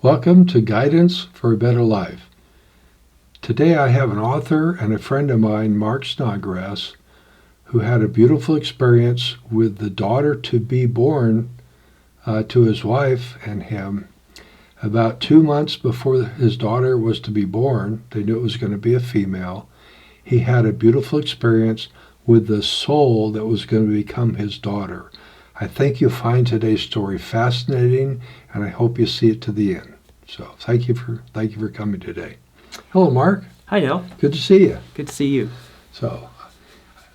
Welcome to Guidance for a Better Life. Today I have an author and a friend of mine, Mark Snodgrass, who had a beautiful experience with the daughter to be born to his wife and him. About 2 months before his daughter was to be born, they knew it was going to be a female, he had a beautiful experience with the soul that was going to become his daughter. I think you'll find today's story fascinating, and I hope you see it to the end. So thank you for coming today. Hello, Mark. Hi, Dale. Good to see you. Good to see you. So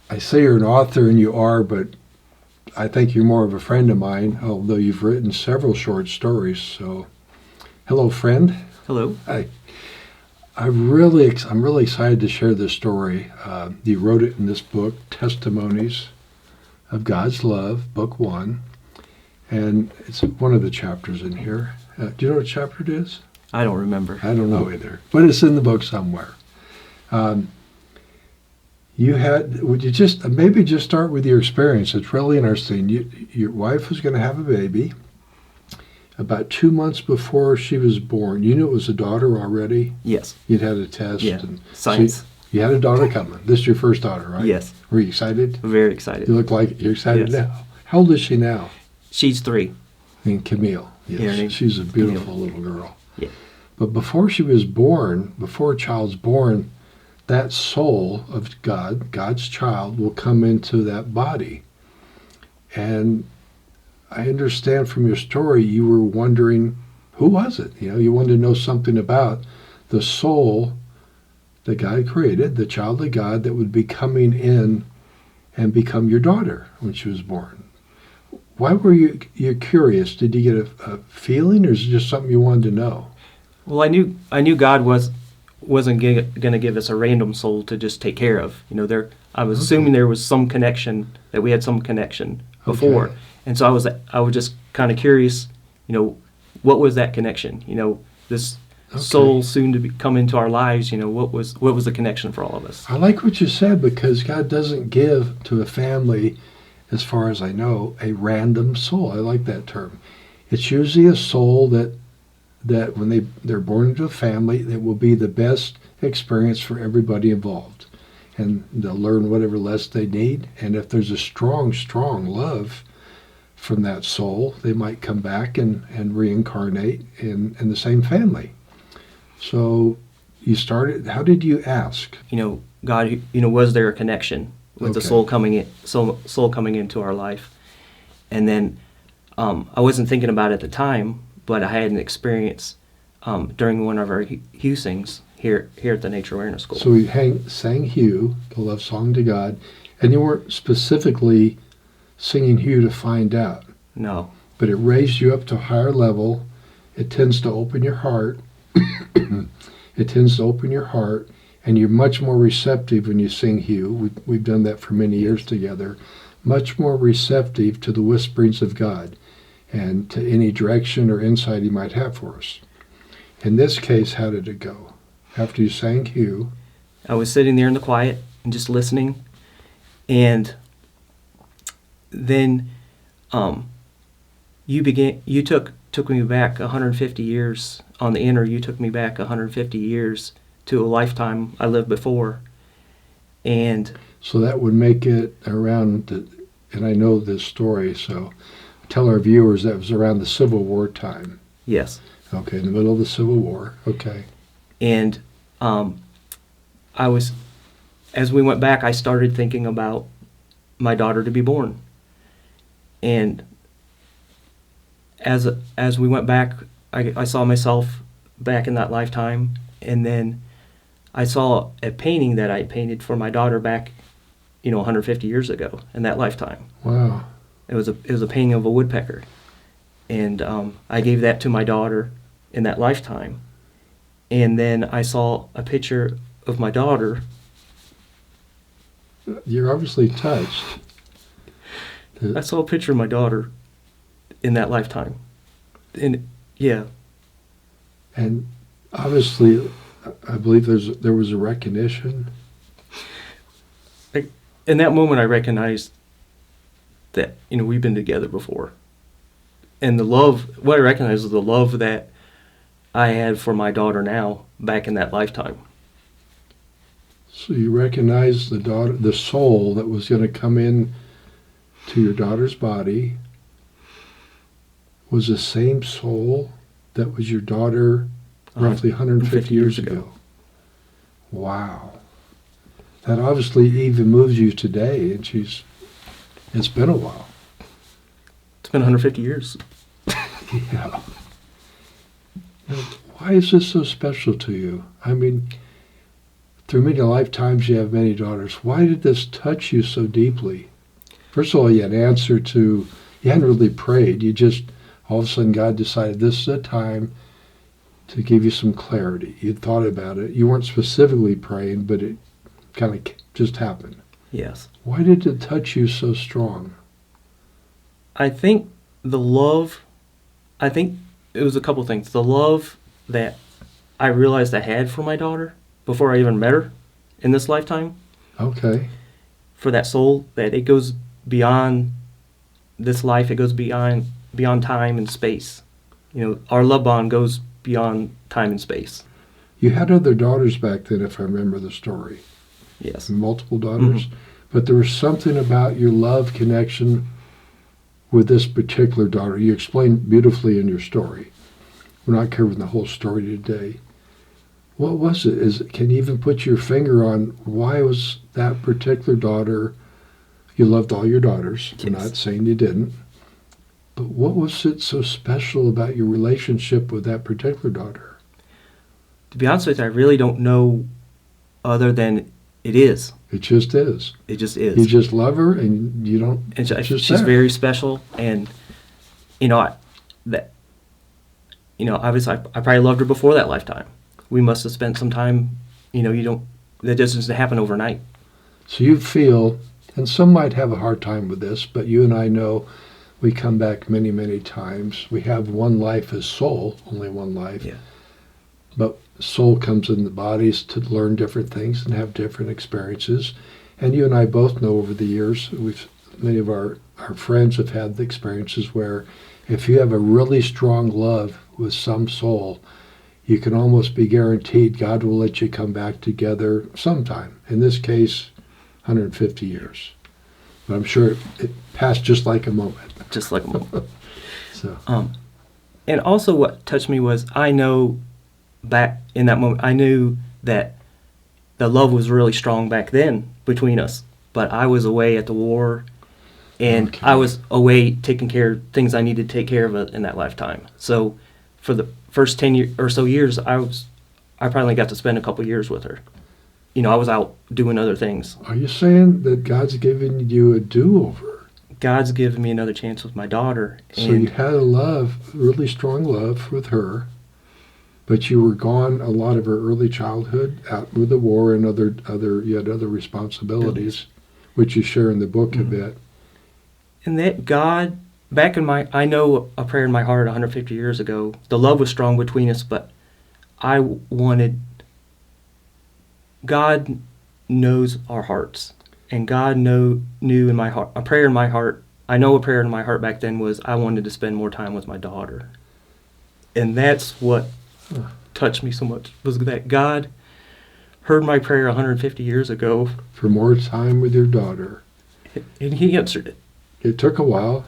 I say you're an author, and you are, but I think you're more of a friend of mine, although you've written several short stories. So hello, friend. Hello. Hi. I'm really excited to share this story. You wrote it in this book, Testimonies of God's Love, Book 1, and it's one of the chapters in here. Do you know what chapter it is? I don't remember. I don't know either, but it's in the book somewhere. Would you just maybe just start with your experience? It's really interesting. Your wife was going to have a baby. About 2 months before she was born, you knew it was a daughter already? Yes. You'd had a test. Yeah. And Science. So you had a daughter coming. This is your first daughter, right? Yes. Were you excited? Very excited. You look like you're excited Yes. now. How old is she now? She's 3. Camille. Yes. Yeah, She's a beautiful Camille. little girl. Yeah. But before she was born, before a child's born, that soul of God, God's child, will come into that body. And I understand from your story, you were wondering, who was it? You wanted to know something about the soul that God created, the child of God that would be coming in and become your daughter when she was born. Why were you curious? Did you get a feeling, or is it just something you wanted to know? Well, I knew God wasn't going to give us a random soul to just take care of. I was assuming there was some connection, that we had some connection before. Okay. And so I was just kind of curious, what was that connection? This soul soon to come into our lives, what was the connection for all of us? I like what you said, because God doesn't give to a family, as far as I know, a random soul. I like that term. It's usually a soul that when they're born into a family, it will be the best experience for everybody involved. And they'll learn whatever lesson they need. And if there's a strong, strong love from that soul, they might come back and reincarnate in the same family. So you started, how did you ask? God, was there a connection with the Okay. soul coming into our life? And then I wasn't thinking about it at the time, but I had an experience during one of our Hugh sings here at the Nature Awareness School. So we sang Hugh, the love song to God, and you weren't specifically singing Hugh to find out, No. but it raised you up to a higher level. It tends to open your heart. It tends to open your heart, and you're much more receptive when you sing Hugh. We've done that for many years together. Much more receptive to the whisperings of God and to any direction or insight He might have for us. In this case, how did it go? After you sang Hugh, I was sitting there in the quiet and just listening, and then you took me back 150 years on the inner. You took me back 150 years to a lifetime I lived before, and so that would make it around, and I know this story, so tell our viewers that was around the Civil War time. yes, Okay, in the middle of the Civil War. Okay. and as we went back, I started thinking about my daughter to be born, and as we went back, I saw myself back in that lifetime, and then I saw a painting that I painted for my daughter back, 150 years ago in that lifetime. Wow. It was a painting of a woodpecker, and I gave that to my daughter in that lifetime, and then I saw a picture of my daughter. You're obviously touched. I saw a picture of my daughter in that lifetime, and yeah. And obviously, I believe there was a recognition. In that moment, I recognized that we've been together before, and the love. What I recognized was the love that I had for my daughter now back in that lifetime. So you recognize the soul that was going to come in to your daughter's body was the same soul that was your daughter roughly 150 years ago. Wow. That obviously even moves you today, and it's been a while. It's been 150 years. Yeah. Now, why is this so special to you? I mean, through many lifetimes you have many daughters. Why did this touch you so deeply? First of all, you had an answer to, you hadn't really prayed. You just, all of a sudden God decided this is a time to give you some clarity. You'd thought about it. You weren't specifically praying, but it kind of just happened. Yes. Why did it touch you so strong? I think I think it was a couple things. The love that I realized I had for my daughter before I even met her in this lifetime, Okay. for that soul, that it goes beyond this life, it goes beyond time and space. Our love bond goes beyond time and space. You had other daughters back then, if I remember the story. Yes. Multiple daughters. Mm-hmm. But there was something about your love connection with this particular daughter. You explained beautifully in your story. We're not covering the whole story today. What was it? Can you even put your finger on why was that particular daughter? You loved all your daughters. Yes. I'm not saying you didn't. But what was it so special about your relationship with that particular daughter? To be honest with you, I really don't know other than it is. It just is. It just is. You just love her, and you don't. And she's there. very special, and obviously I probably loved her before that lifetime. We must have spent some time. That doesn't happen overnight. So you feel, and some might have a hard time with this, but you and I know we come back many, many times. We have one life as soul, only one life. Yeah. But soul comes in the bodies to learn different things and have different experiences. And you and I both know over the years, many of our friends have had the experiences where if you have a really strong love with some soul, you can almost be guaranteed God will let you come back together sometime. In this case, 150 years. But I'm sure it passed just like a moment. Just like a moment. So. And also what touched me was I know back in that moment, I knew that the love was really strong back then between us. But I was away at the war, and Okay. I was away taking care of things I needed to take care of in that lifetime. So for the first 10 or so years, I probably got to spend a couple years with her. I was out doing other things. Are you saying that God's given you a do-over? God's given me another chance with my daughter. So you had a love, really strong love with her, but you were gone a lot of her early childhood, out with the war and you had other responsibilities, which you share in the book a bit. And that God, I know a prayer in my heart 150 years ago, the love was strong between us, but God knows our hearts. And God knew in my heart, a prayer in my heart back then was I wanted to spend more time with my daughter. And that's what touched me so much, was that God heard my prayer 150 years ago. For more time with your daughter. And He answered it. It took a while,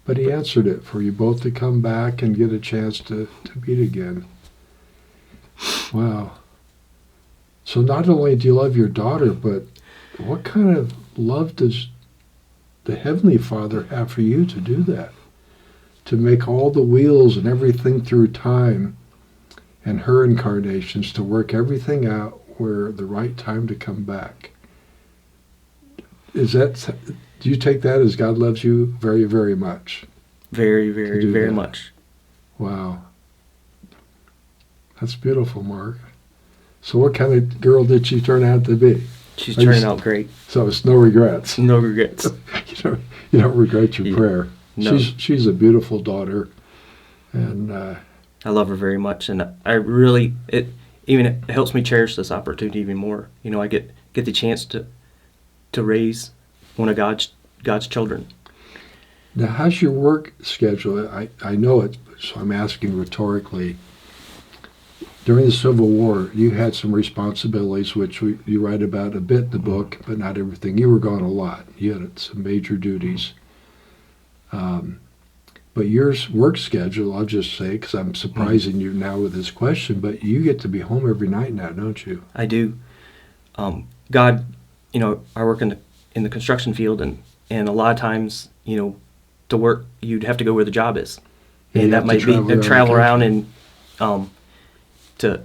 but He answered it for you both to come back and get a chance to meet again. Wow. So not only do you love your daughter, but what kind of love does the Heavenly Father have for you to do that? To make all the wheels and everything through time and her incarnations to work everything out where the right time to come back. Do you take that as God loves you very, very much? Very, very, very that. much. Wow. That's beautiful, Mark. So what kind of girl did she turn out to be? She's turning out great. So it's no regrets. No regrets. You don't regret your prayer. No. She's a beautiful daughter, and I love her very much, and it helps me cherish this opportunity even more. I get the chance to raise one of God's children. Now, how's your work schedule? I know it, so I'm asking rhetorically. During the Civil War, you had some responsibilities, which you write about a bit in the book, but not everything. You were gone a lot. You had some major duties. But your work schedule, I'll just say, because I'm surprising you now with this question, but you get to be home every night now, don't you? I do. God, I work in the construction field, and a lot of times, to work, you'd have to go where the job is. Yeah, and that might be travel around and to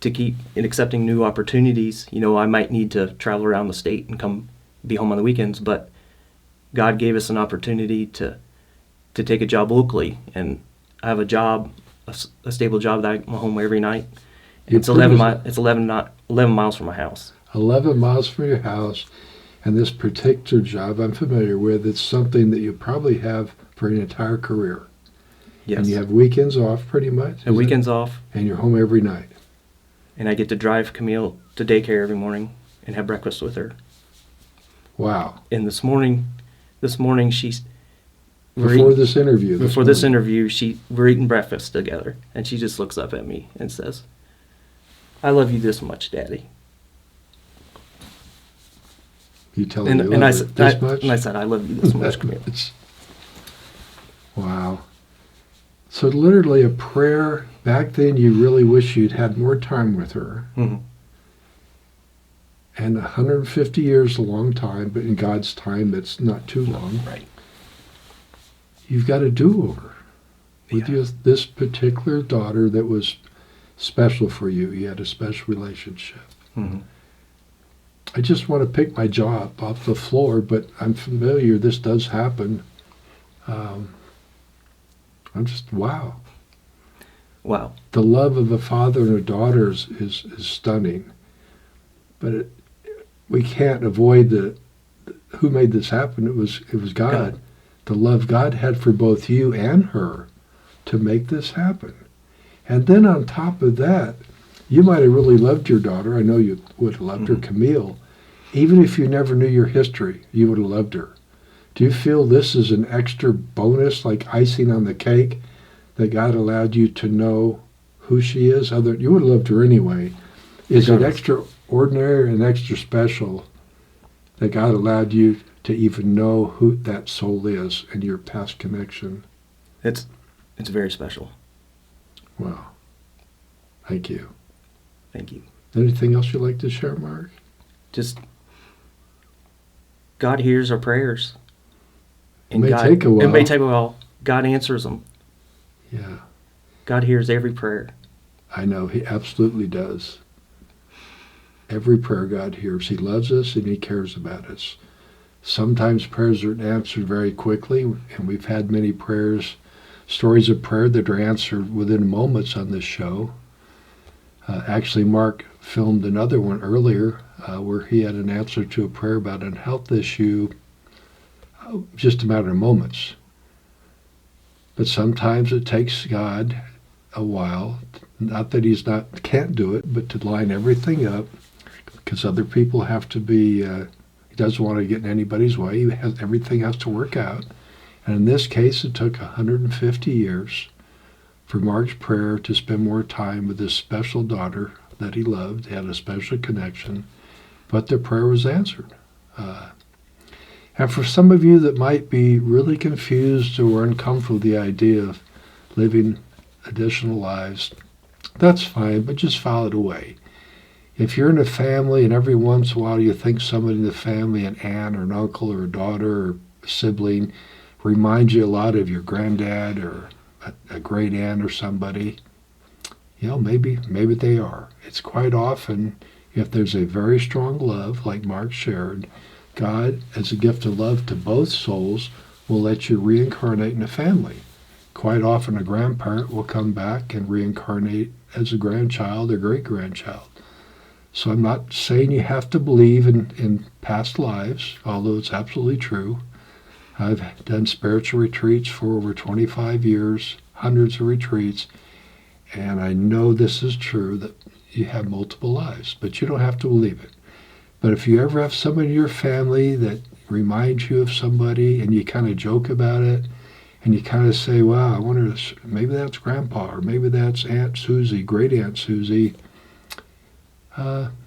keep in accepting new opportunities. I might need to travel around the state and come be home on the weekends, but God gave us an opportunity to take a job locally, and I have a job, a stable job that I'm home every night. And it's 11 miles from my house. 11 miles from your house, and this particular job I'm familiar with, it's something that you probably have for an entire career. Yes. And you have weekends off pretty much? And weekends off. And you're home every night. And I get to drive Camille to daycare every morning and have breakfast with her. Wow. And this morning she's... Before this interview, we're eating breakfast together, and she just looks up at me and says, "I love you this much, Daddy." You tell her you love her this much? And I said, "I love you this much, Camille." Wow. So literally a prayer. Back then you really wish you'd had more time with her. Mm-hmm. And 150 years is a long time, but in God's time it's not too long. Right. You've got a do-over with this particular daughter that was special for you. You had a special relationship. Mm-hmm. I just want to pick my jaw up off the floor, but I'm familiar. This does happen. I'm just, wow. Wow. The love of a father and a daughter is stunning. But we can't avoid who made this happen. It was God. The love God had for both you and her to make this happen. And then on top of that, you might have really loved your daughter. I know you would have loved her, Camille. Even if you never knew your history, you would have loved her. Do you feel this is an extra bonus, like icing on the cake, that God allowed you to know who she is? You would have loved her anyway. Is it extraordinary and extra special that God allowed you to even know who that soul is and your past connection? It's very special. Wow. Thank you. Thank you. Anything else you'd like to share, Mark? Just, God hears our prayers. And it may take a while. It may take a while. God answers them. Yeah. God hears every prayer. I know. He absolutely does. Every prayer God hears. He loves us and He cares about us. Sometimes prayers aren't answered very quickly, and we've had many stories of prayer that are answered within moments on this show. Actually, Mark filmed another one earlier where he had an answer to a prayer about a health issue, just a matter of moments. But sometimes it takes God a while, not that He can't do it, but to line everything up, because other people have to be... He doesn't want to get in anybody's way. Everything has to work out. And in this case, it took 150 years for Mark's prayer to spend more time with this special daughter that he loved. They had a special connection. But the prayer was answered. And for some of you that might be really confused or uncomfortable with the idea of living additional lives, that's fine, but just file it away. If you're in a family and every once in a while you think somebody in the family, an aunt or an uncle or a daughter or a sibling, reminds you a lot of your granddad or a great aunt or somebody, maybe they are. It's quite often, if there's a very strong love, like Mark shared, God, as a gift of love to both souls, will let you reincarnate in a family. Quite often a grandparent will come back and reincarnate as a grandchild or great-grandchild. So I'm not saying you have to believe in past lives, although it's absolutely true. I've done spiritual retreats for over 25 years, hundreds of retreats, and I know this is true, that you have multiple lives, but you don't have to believe it. But if you ever have somebody in your family that reminds you of somebody and you kind of joke about it, and you kind of say, wow, I wonder, maybe that's Grandpa, or maybe that's Aunt Susie, Great Aunt Susie.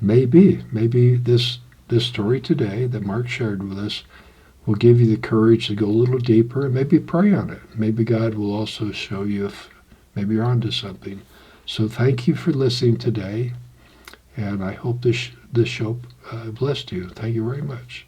Maybe this story today that Mark shared with us will give you the courage to go a little deeper and maybe pray on it. Maybe God will also show you if maybe you're onto something. So thank you for listening today, and I hope this show blessed you. Thank you very much.